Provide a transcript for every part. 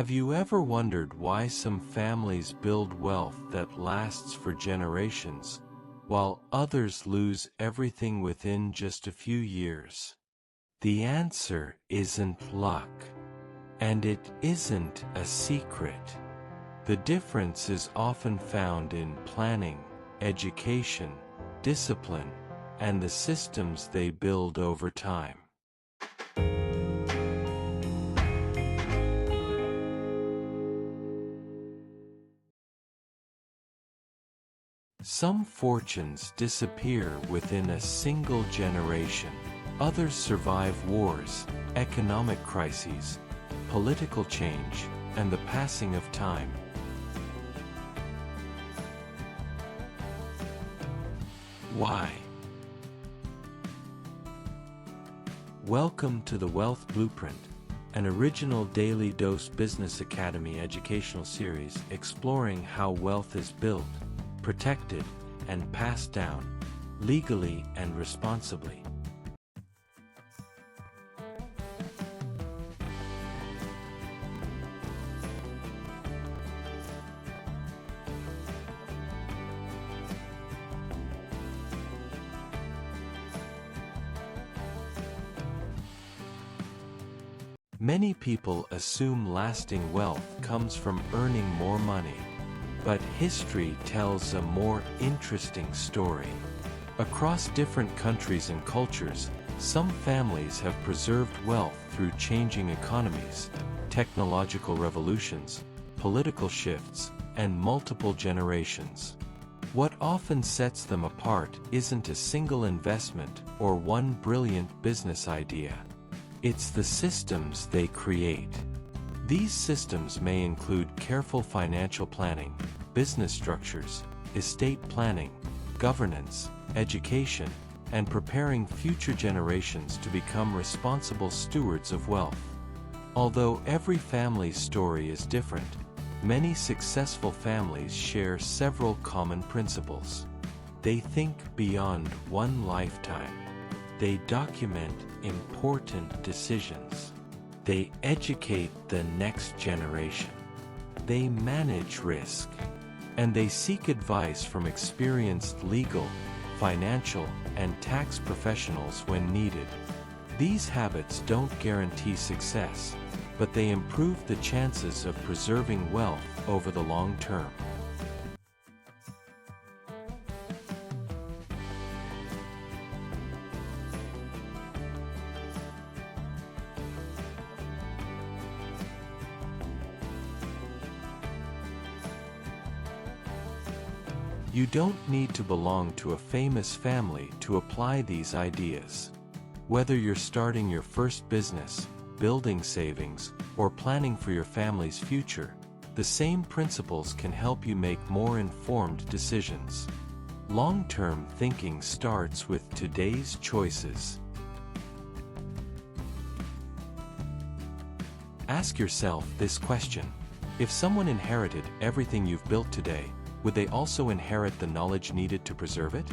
Have you ever wondered why some families build wealth that lasts for generations, while others lose everything within just a few years? The answer isn't luck, and it isn't a secret. The difference is often found in planning, education, discipline, and the systems they build over time. Some fortunes disappear within a single generation. Others survive wars, economic crises, political change, and the passing of time. Why? Welcome to the Wealth Blueprint, an original Daily Dose Business Academy educational series exploring how wealth is built, protected, and passed down, legally and responsibly. Many people assume lasting wealth comes from earning more money. But history tells a more interesting story. Across different countries and cultures, some families have preserved wealth through changing economies, technological revolutions, political shifts, and multiple generations. What often sets them apart isn't a single investment or one brilliant business idea. It's the systems they create. These systems may include careful financial planning, business structures, estate planning, governance, education, and preparing future generations to become responsible stewards of wealth. Although every family's story is different, many successful families share several common principles. They think beyond one lifetime. They document important decisions. They educate the next generation. They manage risk. And they seek advice from experienced legal, financial, and tax professionals when needed. These habits don't guarantee success, but they improve the chances of preserving wealth over the long term. You don't need to belong to a famous family to apply these ideas. Whether you're starting your first business, building savings, or planning for your family's future, the same principles can help you make more informed decisions. Long-term thinking starts with today's choices. Ask yourself this question: if someone inherited everything you've built today, would they also inherit the knowledge needed to preserve it?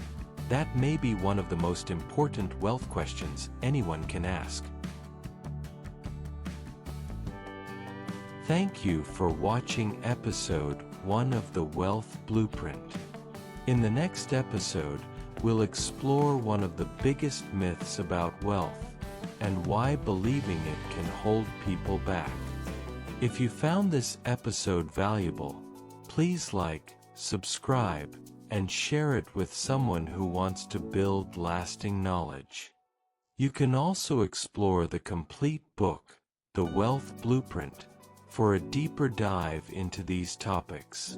That may be one of the most important wealth questions anyone can ask. Thank you for watching episode 1 of the Wealth Blueprint. In the next episode, we'll explore one of the biggest myths about wealth and why believing it can hold people back. If you found this episode valuable, please like, subscribe, and share it with someone who wants to build lasting knowledge. You can also explore the complete book, The Wealth Blueprint, for a deeper dive into these topics.